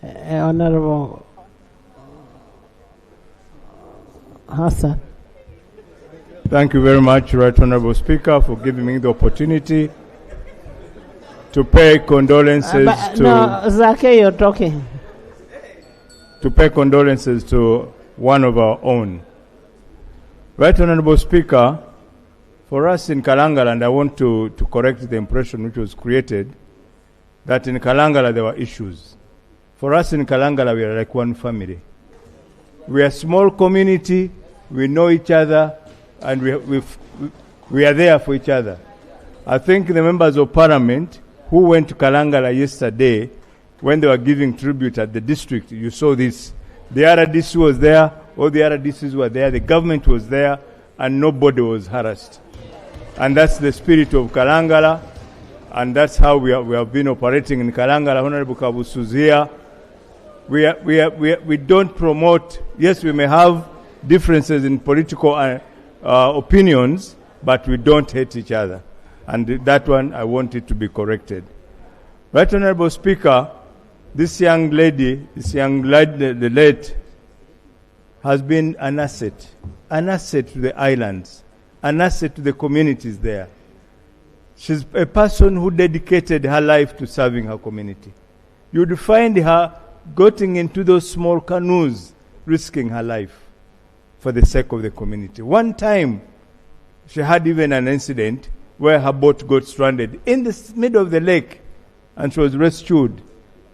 Honorable Hassan. Thank you very much, Right Honorable Speaker, for giving me the opportunity to pay condolences No, Zake, you're talking. To pay condolences to one of our own. Right Honorable Speaker, for us in Kalangala, and I want to correct the impression which was created, that in Kalangala there were issues. For us in Kalangala, we are like one family. We are a small community, we know each other, and we are there for each other. I think the members of parliament who went to Kalangala yesterday, when they were giving tribute at the district, you saw this. The RDC was there, all the RDCs were there, the government was there, and nobody was harassed. And that's the spirit of Kalangala, and that's how we have been operating in Kalangala. Honorable Kabusu's here. We don't promote, yes, we may have differences in political opinions, but we don't hate each other. And that one, I want it to be corrected. Right Honorable Speaker, this young lady, the late, has been an asset to the islands, an asset to the communities there. She's a person who dedicated her life to serving her community. You'd find her getting into those small canoes, risking her life for the sake of the community. One time, she had even an incident where her boat got stranded in the middle of the lake, and she was rescued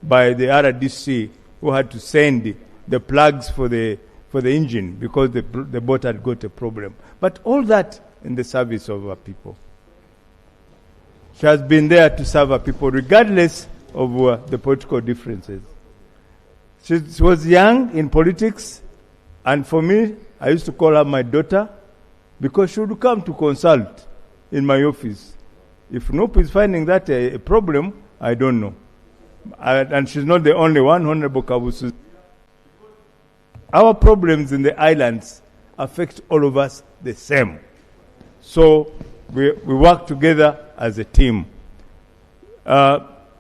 by the RDC, who had to send the plugs for the engine because the boat had got a problem. But all that in the service of our people. She has been there to serve our people regardless of the political differences. She was young in politics, and for me, I used to call her my daughter because she would come to consult in my office. If Nope is finding that a problem, I don't know. And she's not the only one, Honorable Kabusu. Our problems in the islands affect all of us the same. So we work together as a team.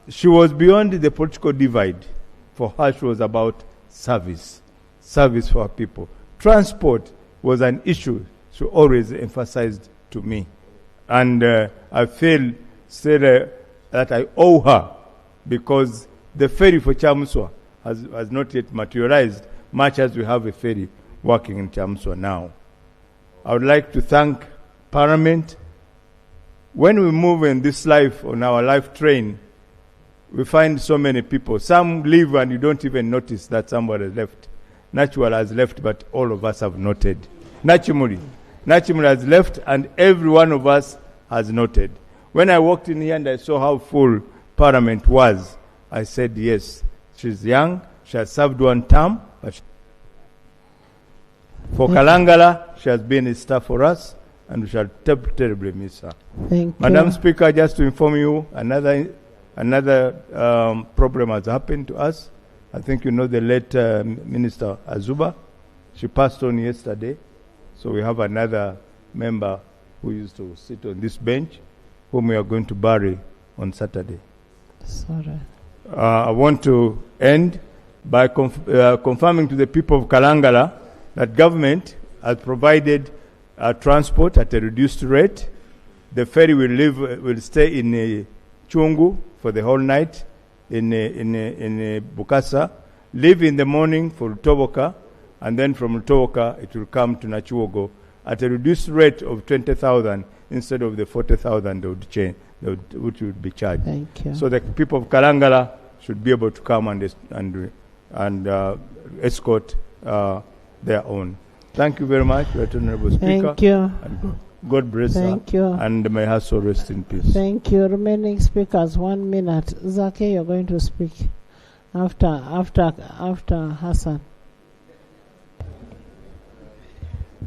She was beyond the political divide. For her, she was about service for our people. Transport was an issue she always emphasized to me. And I feel that I owe her, because the ferry for Chamuswa has not yet materialized, much as we have a ferry working in Chamuswa now. I would like to thank Parliament. When we move in this life, on our life train, we find so many people. Some leave and you don't even notice that somebody has left. Natural has left, but all of us have noted. Nakimuli has left, and every one of us has noted. When I walked in here and I saw how full Parliament was, I said, yes, she's young, she has served one term, but for Kalangala, she has been a star for us, and we shall terribly miss her. Madam Speaker, just to inform you, another problem has happened to us. I think you know the late Minister Azuba. She passed on yesterday. So we have another member who used to sit on this bench, whom we are going to bury on Saturday. Sorry. I want to end by confirming to the people of Kalangala that government has provided transport at a reduced rate. The ferry will stay in Chungu for the whole night in Bukasa, leave in the morning for Utoboka, and then from Utoboka it will come to Nachuogo at a reduced rate of 20,000 instead of the 40,000 which would be charged. Thank you. So the people of Kalangala should be able to come and escort their own. Thank you very much, Right Honorable Speaker. Thank you. And God bless Thank her. you. And may her soul rest in peace. Thank you. Remaining speakers, 1 minute. Zake, you're going to speak after Hassan.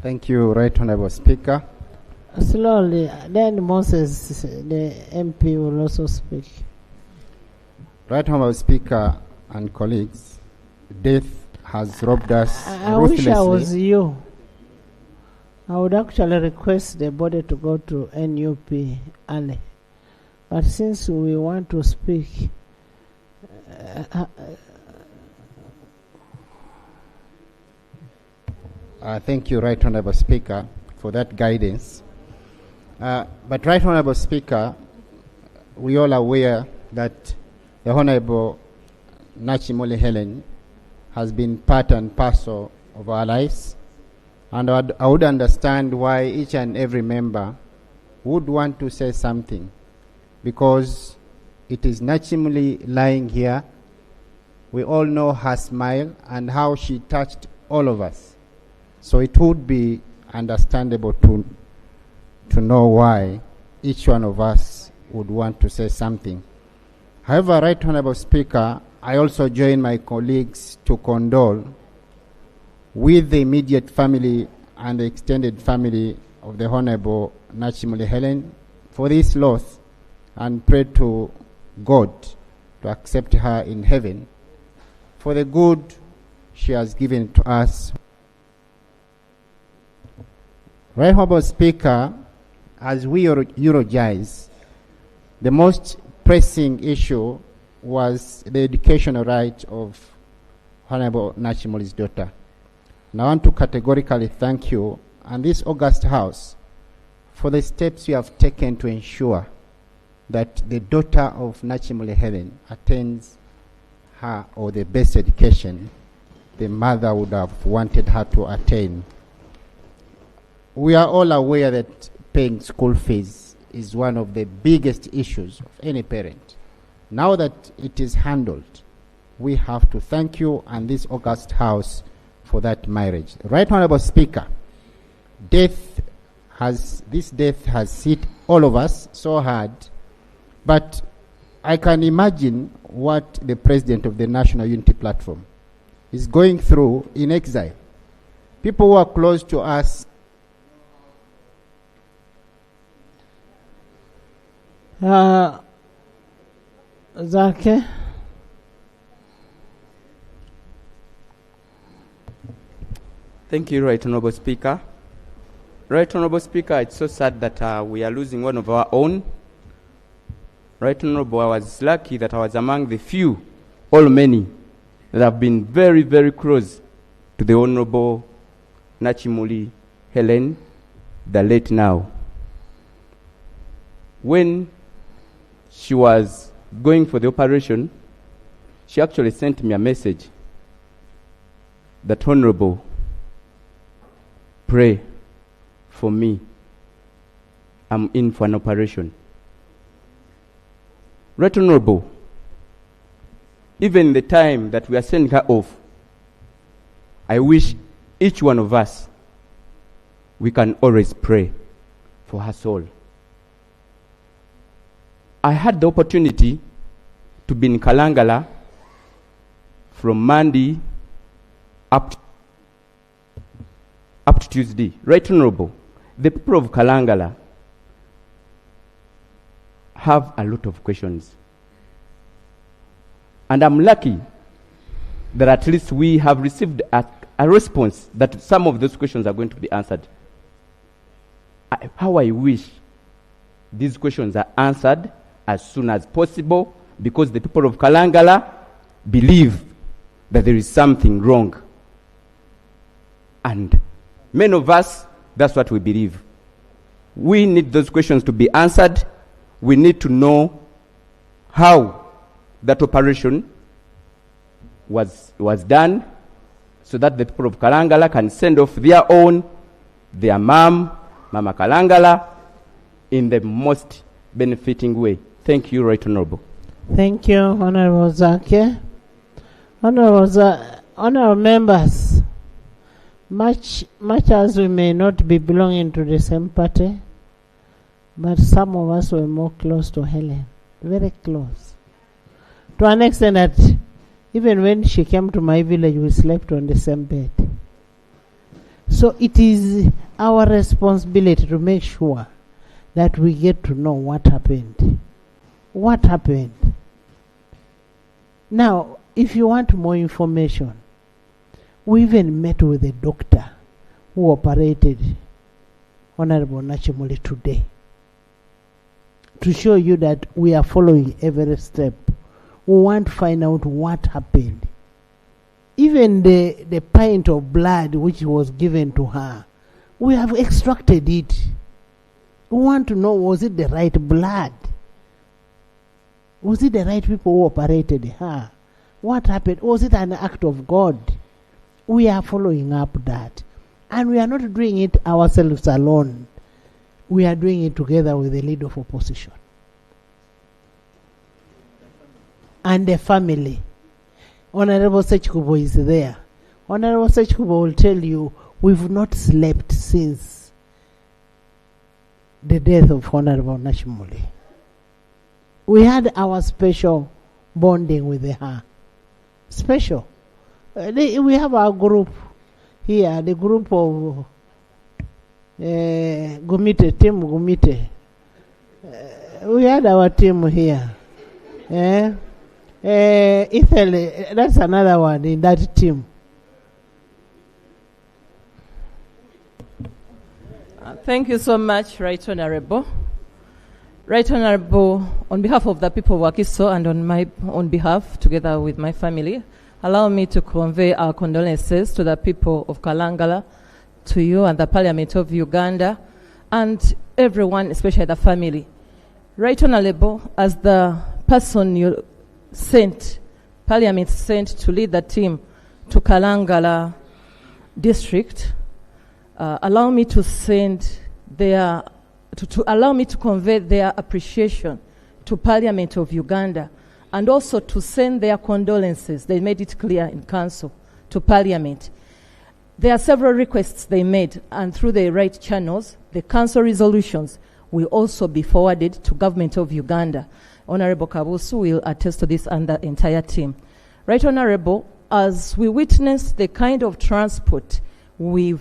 Thank you, Right Honorable Speaker. Slowly. Then Moses, the MP, will also speak. Right Honorable Speaker and colleagues, death has robbed us I ruthlessly. wish I was you. I would actually request the body to go to NUP early. But since we want to speak, Thank you, Right Honourable Speaker, for that guidance. But Right Honourable Speaker, we all are aware that the Honourable Nakimuli Hellen has been part and parcel of our lives, and I would understand why each and every member would want to say something, because it is Nakimuli lying here. We all know her smile and how she touched all of us. So it would be understandable to know why each one of us would want to say something. However, Right Honourable Speaker, I also join my colleagues to condole with the immediate family and the extended family of the Honourable Nakimuli Hellen for this loss, and pray to God to accept her in heaven for the good she has given to us. Right Honourable Speaker, as we eulogize, the most pressing issue was the educational right of Honourable Nakimuli's daughter. And I want to categorically thank you and this august House for the steps you have taken to ensure that the daughter of Nakimuli Hellen attains her or the best education the mother would have wanted her to attain. We are all aware that paying school fees is one of the biggest issues of any parent. Now that it is handled, we have to thank you and this august House for that marriage. Right Honourable Speaker, this death has hit all of us so hard, but I can imagine what the President of the National Unity Platform is going through in exile. People who are close to us. Zake? Thank you, Right Honourable Speaker. Right Honourable Speaker, it's so sad that we are losing one of our own. Right Honourable, I was lucky that I was among the few, or many, that have been very, very close to the Honourable Nakimuli Hellen, the late now. When she was going for the operation, she actually sent me a message that, Honourable, pray for me. I'm in for an operation. Right Honourable, even the time that we are sending her off, I wish each one of us, we can always pray for her soul. I had the opportunity to be in Kalangala from Monday up to Tuesday. Right Honourable, the people of Kalangala have a lot of questions. And I'm lucky that at least we have received a response that some of those questions are going to be answered. How I wish these questions are answered as soon as possible, because the people of Kalangala believe that there is something wrong. And many of us, that's what we believe. We need those questions to be answered. We need to know how that operation was done, so that the people of Kalangala can send off their mom, Mama Kalangala, in the most benefiting way. Thank you, Right Honourable. Thank you, Honourable Zake. Honourable members, much as we may not be belonging to the same party, but some of us were more close to Hellen, very close. To an extent that even when she came to my village, we slept on the same bed. So it is our responsibility to make sure that we get to know what happened. What happened? Now, if you want more information, we even met with a doctor who operated Honourable Nakimuli today, to show you that we are following every step. We want to find out what happened. Even the pint of blood which was given to her, we have extracted it. We want to know, was it the right blood? Was it the right people who operated her? What happened? Was it an act of God? We are following up that. And we are not doing it ourselves alone. We are doing it together with the leader of opposition. And the family. Honorable Sechkubo is there. Honorable Sechkubo will tell you, we've not slept since the death of Honorable Nakimuli. We had our special bonding with her. Special. We have our group here, the group of Gumite, Team Gumite. We had our team here. Italy, that's another one in that team. Thank you so much, Right Honorable. Right Honorable, on behalf of the people of Wakiso and on my own behalf, together with my family, allow me to convey our condolences to the people of Kalangala, to you and the Parliament of Uganda, and everyone, especially the family. Right Honorable, as the person you sent, Parliament sent to lead the team to Kalangala district, allow me to send their, allow me to convey their appreciation to Parliament of Uganda, and also to send their condolences. They made it clear in Council to Parliament. There are several requests they made, and through the right channels, the Council resolutions will also be forwarded to Government of Uganda. Honorable Kabusu will attest to this and the entire team. Right Honorable, as we witness the kind of transport we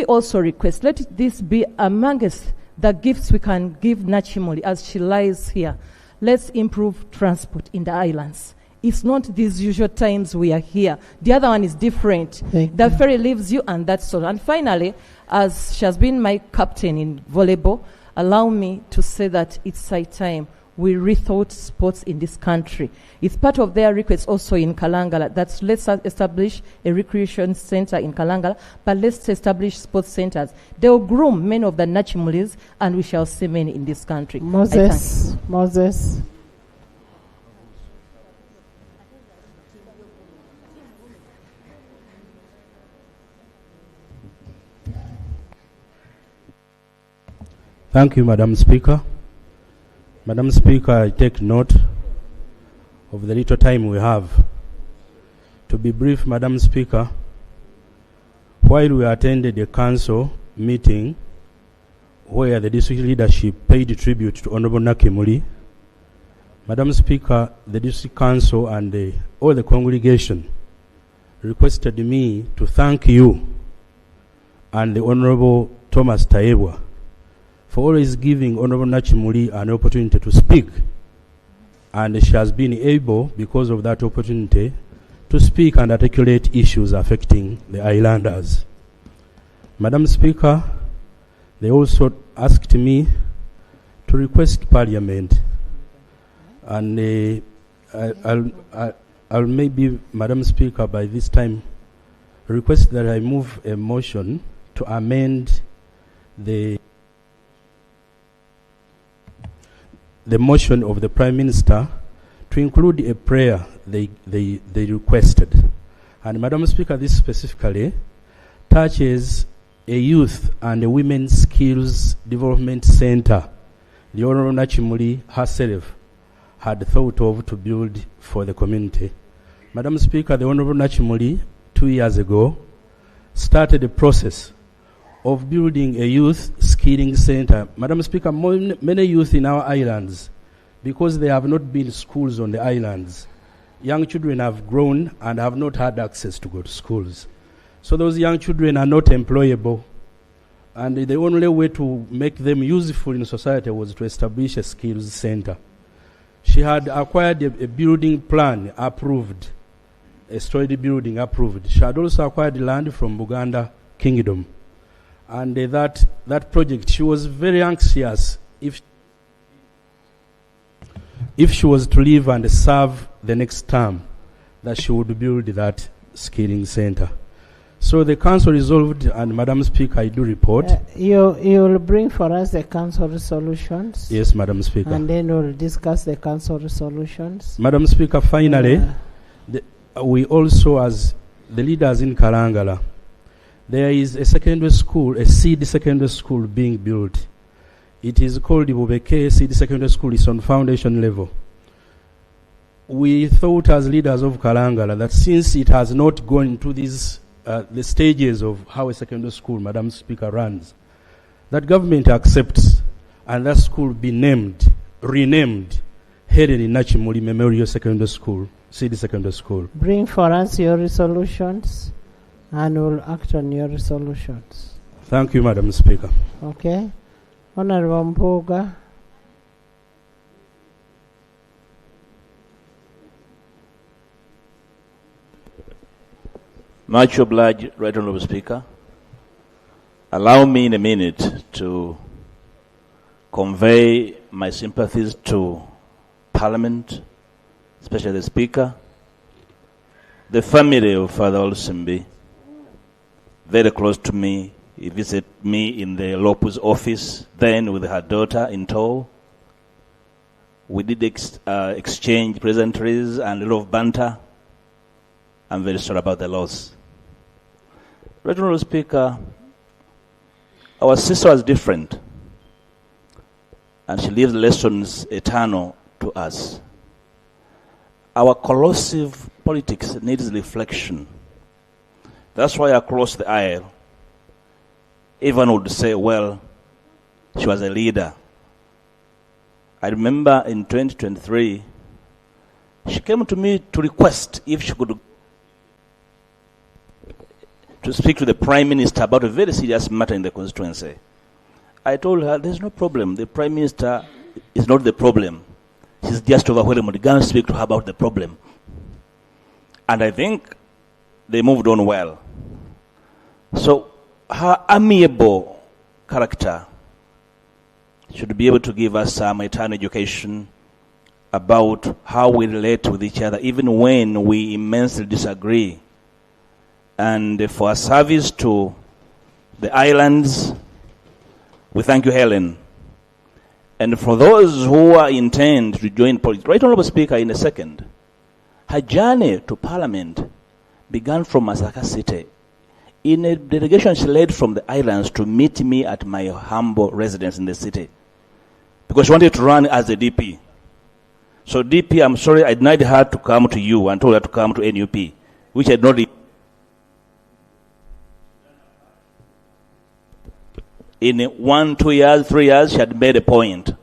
also request, let this be amongst the gifts we can give Nakimuli as she lies here. Let's improve transport in the islands. It's not these usual times we are here. The other one is different. The ferry leaves you and that's all. And finally, as she has been my captain in volleyball, allow me to say that it's high time we rethought sports in this country. It's part of their request also in Kalangala that let's establish a recreation center in Kalangala, but let's establish sports centers. They will groom many of the Nakimulis, and we shall see many in this country. Moses. Thank you, Madam Speaker. Madam Speaker, I take note of the little time we have. To be brief, Madam Speaker, while we attended a council meeting where the district leadership paid tribute to Honorable Nakimuli, Madam Speaker, the district council and all the congregation requested me to thank you and the Honorable Thomas Taebwa for always giving Honorable Nakimuli an opportunity to speak. And she has been able, because of that opportunity, to speak and articulate issues affecting the islanders. Madam Speaker, they also asked me to request Parliament, and I'll maybe, Madam Speaker, by this time, request that I move a motion to amend the motion of the Prime Minister to include a prayer they requested. And Madam Speaker, this specifically touches a youth and a women's skills development center the Honorable Nakimuli herself had thought of to build for the community. Madam Speaker, the Honorable Nakimuli 2 years ago started a process of building a youth skilling center. Madam Speaker, many youth in our islands, because there have not been schools on the islands, young children have grown and have not had access to go to schools. So those young children are not employable. And the only way to make them useful in society was to establish a skills center. She had acquired a building plan approved, a storied building approved. She had also acquired land from Buganda Kingdom. And that project, she was very anxious if if she was to leave and serve the next term, that she would build that skilling center. So the council resolved, and Madam Speaker, I do report. You will bring for us the council resolutions. Yes, Madam Speaker. And then we'll discuss the council resolutions. Madam Speaker, finally, we also, as the leaders in Kalangala, there is a secondary school, a seed secondary school being built. It is called Ibubeke Seed Secondary School. It's on foundation level. We thought as leaders of Kalangala that since it has not gone into these the stages of how a secondary school, Madam Speaker, runs, that government accepts and that school be renamed Hellen Nakimuli Memorial Secondary School, Seed Secondary School. Bring for us your resolutions and we'll act on your resolutions. Thank you, Madam Speaker. Okay. Honorable Mpuga. Much obliged, Right Honourable Speaker. Allow me in a minute to convey my sympathies to Parliament, especially the Speaker, the family of Father Olsimbi, very close to me. He visited me in the Lopu's office, then with her daughter in tow. We did exchange pleasantries and a lot of banter. I'm very sorry about the loss. Right Honourable Speaker, our sister was different, and she leaves lessons eternal to us. Our corrosive politics needs reflection. That's why across the aisle, everyone would say, well, she was a leader. I remember in 2023, she came to me to request if she could to speak to the Prime Minister about a very serious matter in the constituency. I told her, there's no problem. The Prime Minister is not the problem. She's just overwhelmed. Go and speak to her about the problem. And I think they moved on well. So her amiable character should be able to give us some eternal education about how we relate with each other, even when we immensely disagree. And for our service to the islands, we thank you, Helen. And for those who intend to join politics, Right Honourable Speaker, in a second, her journey to Parliament began from Masaka City. In a delegation she led from the islands to meet me at my humble residence in the city, because she wanted to run as a DP. So DP, I'm sorry, I denied her to come to you and told her to come to NUP, which I had not. In 1, 2 years, 3 years, she had made a point.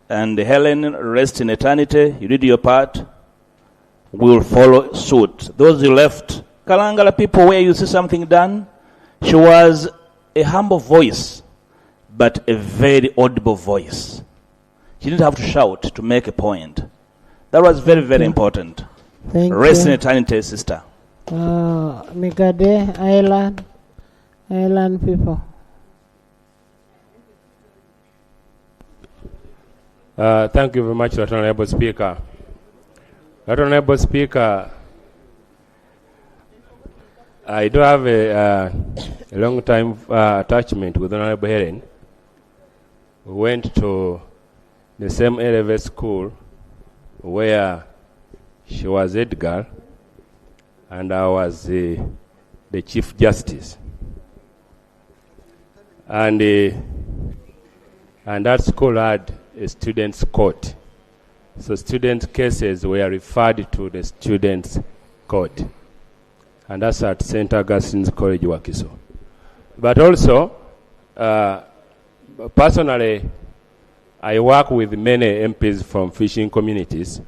And Helen, rest in eternity. You did your part. We will follow suit. Those who left, Kalangala people, where you see something done, she was a humble voice, but a very audible voice. She didn't have to shout to make a point. That was very, very important. Thank rest you. in eternity, sister. Migade, Island people. Thank you very much, Right Honourable Speaker. Right Honourable Speaker, I do have a long-time attachment with Honourable Helen. We went to the same A-level school where she was head girl and I was the Chief Justice. And that school had a student's court. So student cases were referred to the student's court. And that's at St. Augustine's College, Wakiso. But also, personally, I work with many MPs from fishing communities.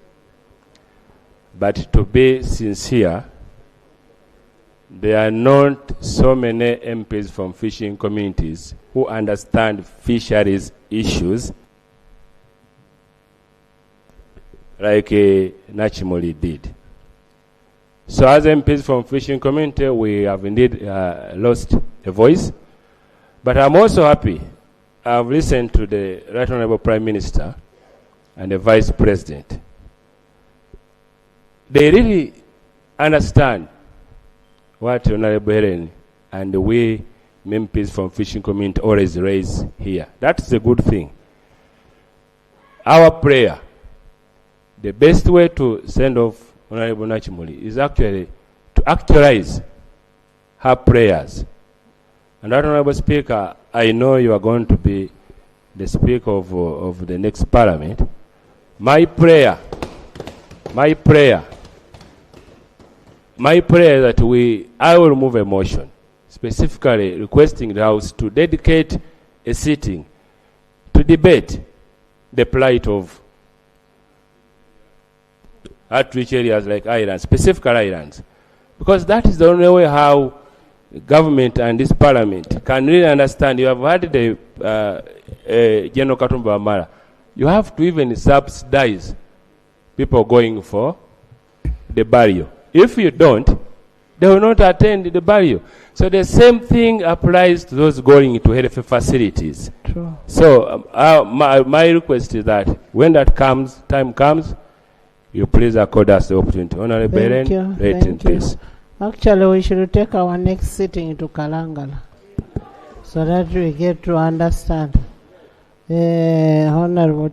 But to be sincere, there are not so many MPs from fishing communities who understand fisheries issues like Nakimuli did. So as MPs from fishing community, we have indeed lost a voice. But I'm also happy. I've listened to the Right Honourable Prime Minister and the Vice President. they really understand what Honorable Hellen and we MPs from fishing community always raise here. That's a good thing. Our prayer, the best way to send off Honorable Nakimuli is actually to actualize her prayers. And Honorable Speaker, I know you are going to be the Speaker of the next Parliament. My prayer is that I will move a motion specifically requesting the House to dedicate a sitting to debate the plight of outreach areas like islands, specific islands. Because that is the only way how government and this parliament can really understand. You have had the General Katumba Amara. You have to even subsidize people going for the burial. If you don't, they will not attend the burial. So the same thing applies to those going to health facilities. True. So my request is that when that time comes, you please accord us the opportunity. Honorable Hellen, rest in peace. Actually, we should take our next sitting to Kalangala so that we get to understand. Honorable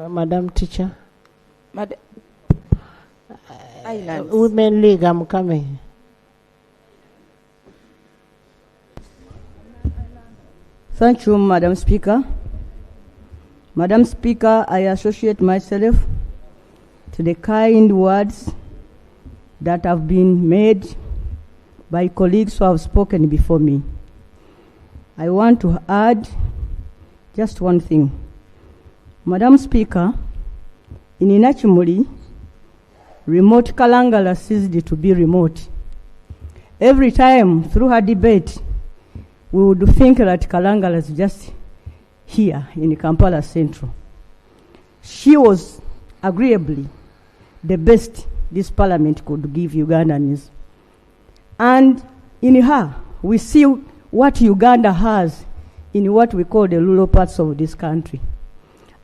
Madam Teacher. Women League, I'm coming. Thank you, Madam Speaker. Madam Speaker, I associate myself to the kind words that have been made by colleagues who have spoken before me. I want to add just one thing. Madam Speaker, in Nakimuli, remote Kalangala ceased to be remote. Every time through her debate, we would think that Kalangala is just here in Kampala Central. She was agreeably the best this parliament could give Ugandans. And in her, we see what Uganda has in what we call the rural parts of this country.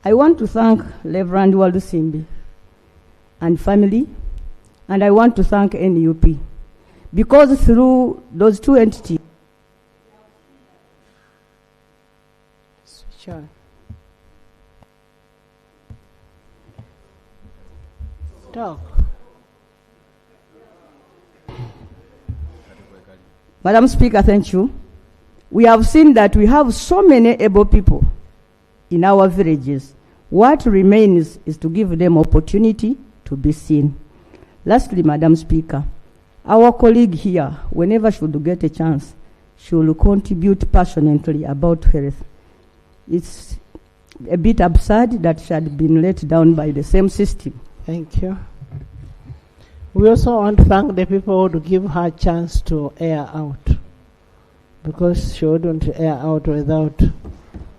I want to thank Reverend Walusimbi and family, and I want to thank NUP, because through those two entities, Sure. Talk. Madam Speaker, thank you. We have seen that we have so many able people in our villages. What remains is to give them opportunity to be seen. Lastly, Madam Speaker, our colleague here, whenever she would get a chance, she will contribute passionately about health. It's a bit absurd that she had been let down by the same system. Thank you. We also want to thank the people who would give her a chance to air out, because she wouldn't air out without.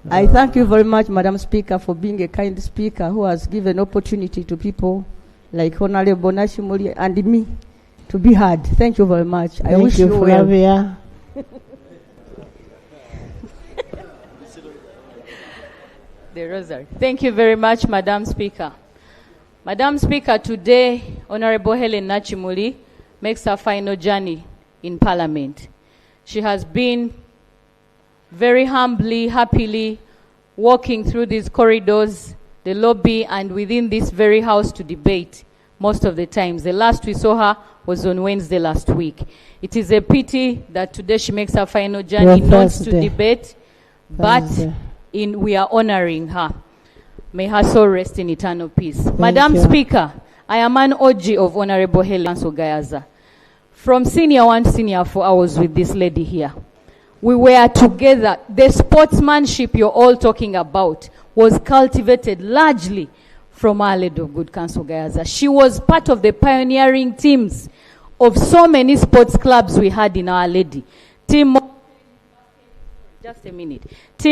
I thank you very much, Madam Speaker, for being a kind speaker who has given opportunity to people like Honorable Nakimuli and me to be heard. Thank you very much. I wish you well. Flavia. The rosary. Thank you very much, Madam Speaker. Madam Speaker, today, Honorable Hellen Nakimuli makes her final journey in Parliament. She has been very humbly, happily walking through these corridors, the lobby, and within this very house to debate most of the times. The last we saw her was on Wednesday last week. It is a pity that today she makes her final journey not to debate, but we are honoring her. May her soul rest in eternal peace. Madam Speaker, I am an OG of Honorable Hellen Nakimuli. From senior 1 to senior 4, I was with this lady here. We were together. The sportsmanship you're all talking about was cultivated largely from Our Lady of Good Counsel Gayaza. She was part of the pioneering teams of so many sports clubs we had in Our Lady. Team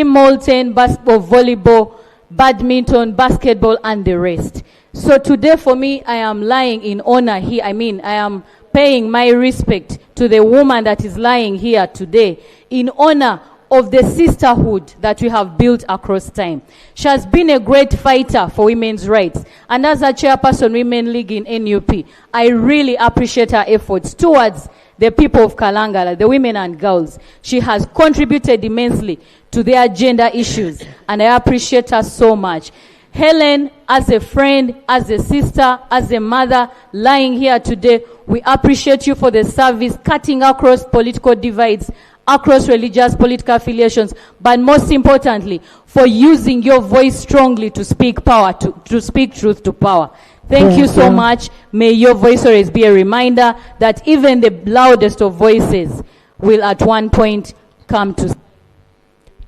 Molten, basketball, volleyball, badminton, basketball, and the rest. So today for me, I am lying in honor here. I am paying my respect to the woman that is lying here today in honor of the sisterhood that we have built across time. She has been a great fighter for women's rights. And as a chairperson, Women League in NUP, I really appreciate her efforts towards the people of Kalangala, the women and girls. She has contributed immensely to their gender issues, and I appreciate her so much. Hellen, as a friend, as a sister, as a mother, lying here today, we appreciate you for the service, cutting across political divides, across religious political affiliations, but most importantly, for using your voice strongly to speak power, to speak truth to power. Thank you so much. May your voice always be a reminder that even the loudest of voices will at one point come to.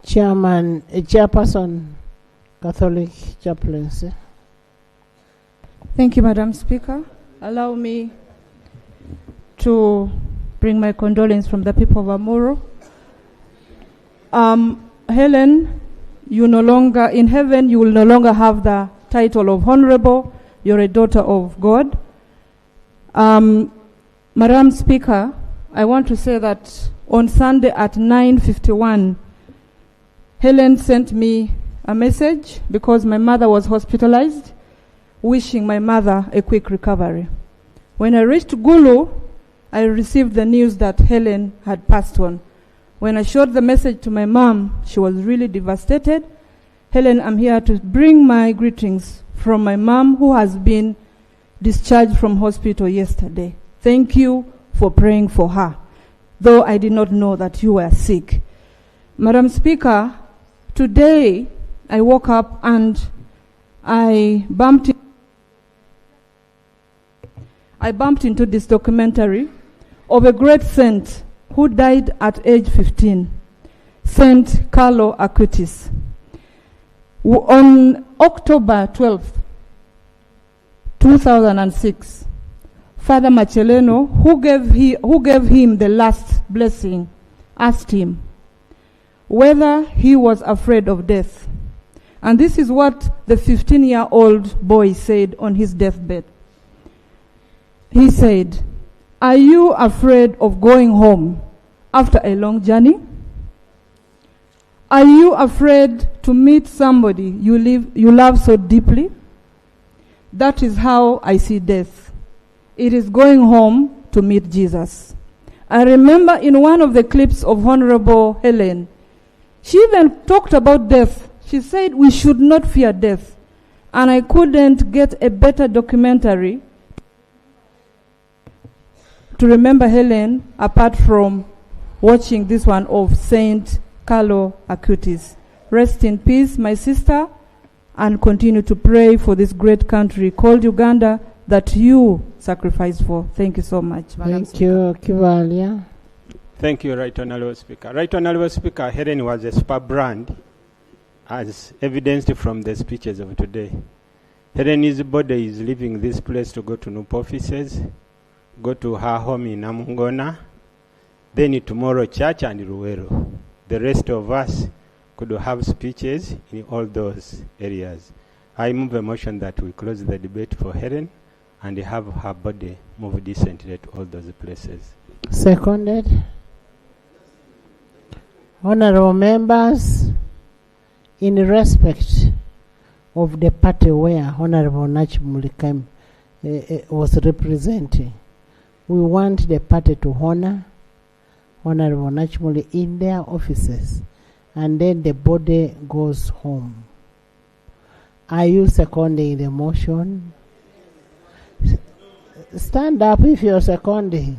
Chairperson, Catholic Chaplaincy. Thank you, Madam Speaker. Allow me to bring my condolence from the people of Amuro. Hellen, you no longer, in heaven, you will no longer have the title of honorable. You're a daughter of God. Madam Speaker, I want to say that on Sunday at 9:51, Hellen sent me a message because my mother was hospitalized, wishing my mother a quick recovery. When I reached Gulu, I received the news that Hellen had passed on. When I showed the message to my mom, she was really devastated. Hellen, I'm here to bring my greetings from my mom, who has been discharged from hospital yesterday. Thank you for praying for her, though I did not know that you were sick. Madam Speaker, today I woke up and I bumped into this documentary of a great saint who died at age 15, Saint Carlo Acutis. On October 12th, 2006, Father Macheleno, who gave him the last blessing, asked him whether he was afraid of death. And this is what the 15-year-old boy said on his deathbed. He said, "Are you afraid of going home after a long journey? Are you afraid to meet somebody you love so deeply? That is how I see death. It is going home to meet Jesus." I remember in one of the clips of Honorable Hellen, she even talked about death. She said we should not fear death. And I couldn't get a better documentary to remember Hellen apart from watching this one of Saint Carlo Acutis. Rest in peace, my sister, and continue to pray for this great country called Uganda that you sacrificed for. Thank you so much, Madam Thank you, Kivalia. Thank you, Right Honourable Speaker. Right Honourable Speaker, Hellen was a super brand, as evidenced from the speeches of today. Hellen's body is leaving this place to go to NUP offices, go to her home in Namungona, then tomorrow church and Ruwero. The rest of us could have speeches in all those areas. I move a motion that we close the debate for Hellen and have her body moved decently to all those places. Seconded. Honorable members, in respect of the party where Honorable Nakimuli was representing, we want the party to honor Honorable Nakimuli in their offices, and then the body goes home. Are you seconding the motion? Stand up if you're seconding.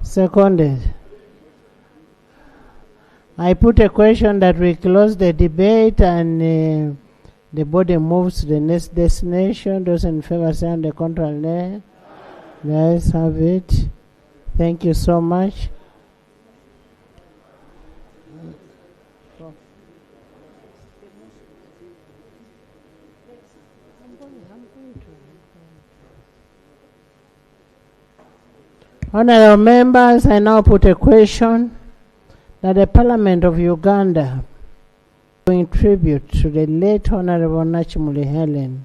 Seconded. I put a question that we close the debate and the body moves to the next destination. Those in favor say on the contrary nay. Let's have it. Thank you so much. Honorable members, I now put a question that the Parliament of Uganda paying tribute to the late Honorable Nakimuli Hellen,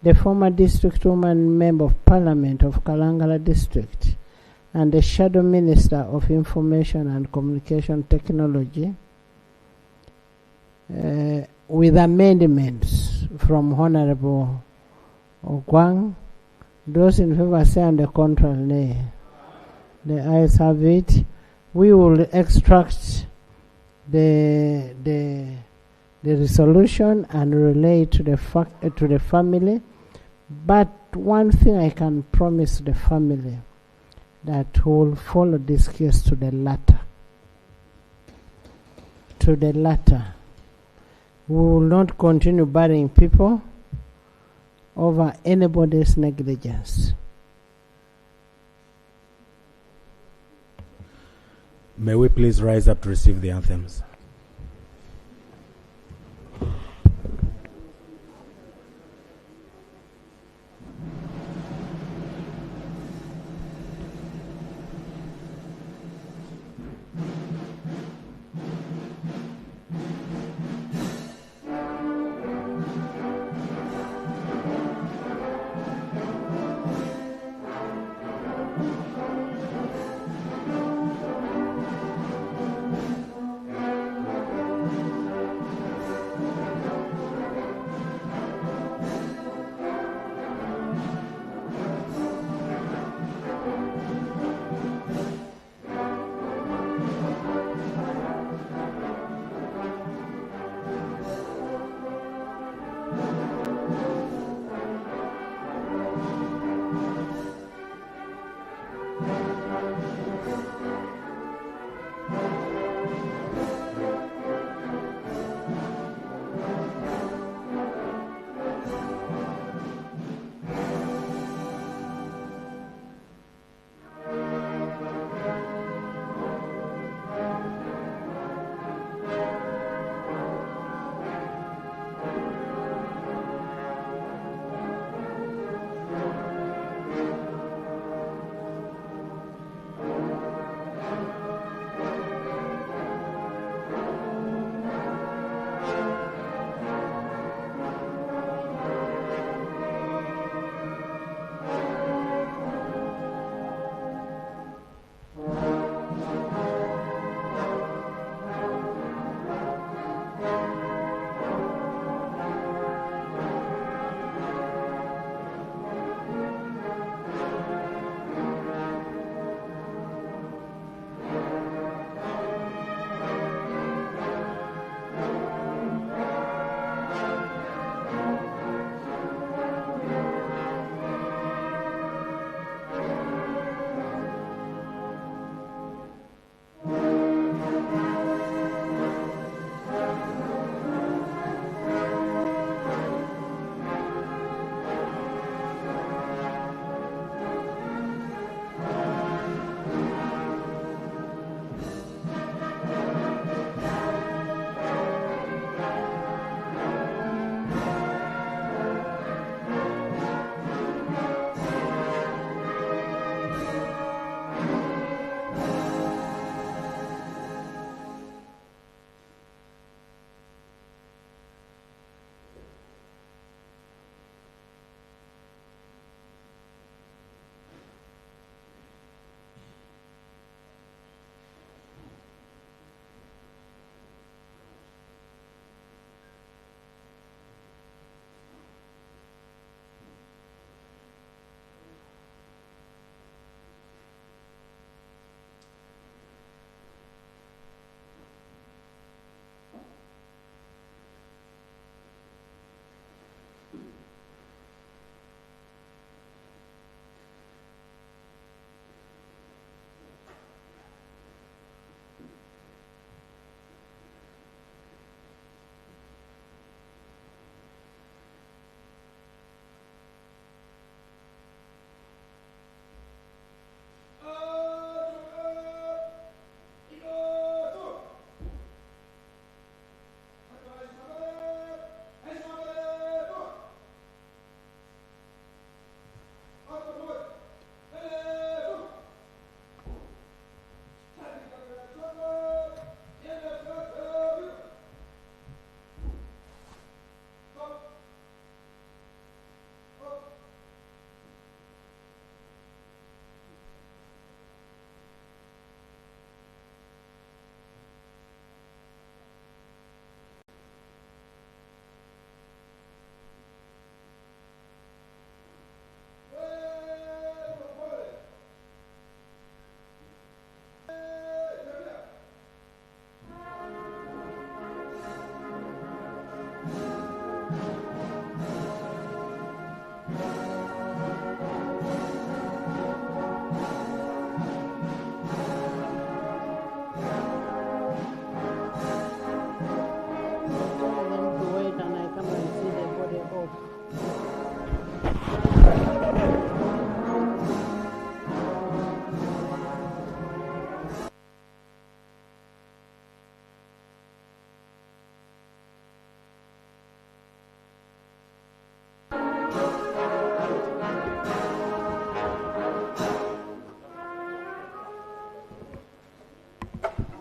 the former district woman member of Parliament of Kalangala District, and the Shadow Minister of Information and Communication Technology, with amendments from Honorable Ogwang. Those in favor say on the contrary, nay. The ayes have it. We will extract the resolution and relay to the family. But one thing I can promise the family, that we will follow this case to the latter. To the latter. We will not continue burying people over anybody's negligence. May we please rise up to receive the anthems.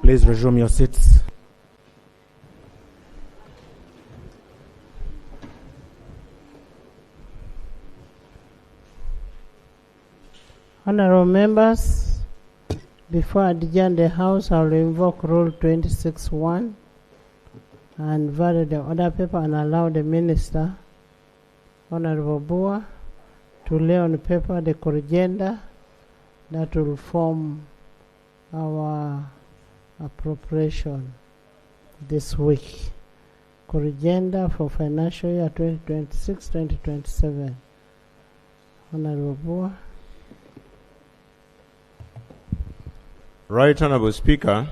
Please resume your seats. Honorable members, before I adjourn the House, I will invoke Rule 26(1) and vary the order paper and allow the Minister, Honorable Bua, to lay on the paper the corrigenda that will form our appropriation this week. Corrigenda for financial year 2026-2027. Honorable Bua. Right Honorable Speaker,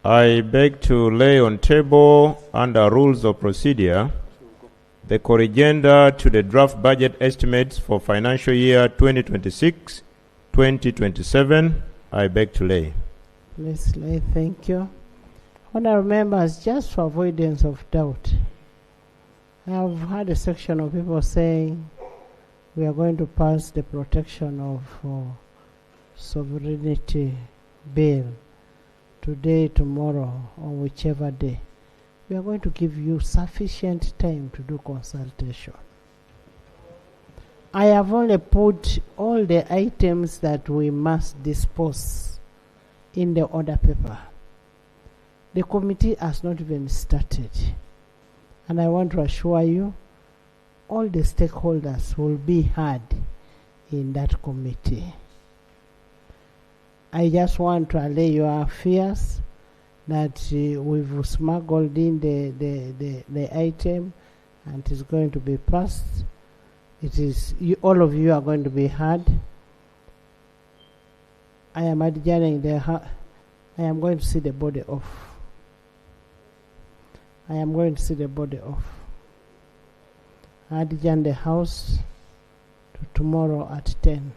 I beg to lay on table under rules of procedure the corrigenda to the draft budget estimates for financial year 2026-2027. I beg to lay. Please lay. Thank you. Honorable members, just for avoidance of doubt, I have had a section of people saying we are going to pass the protection of sovereignty bill today, tomorrow, or whichever day. We are going to give you sufficient time to do consultation. I have only put all the items that we must dispose in the order paper. The committee has not even started. And I want to assure you, all the stakeholders will be heard in that committee. I just want to allay your fears that we've smuggled in the item and it's going to be passed. It is all of you are going to be heard. I am adjourning I am going to see the body off. I am going to see the body off. I adjourn the House to tomorrow at 10.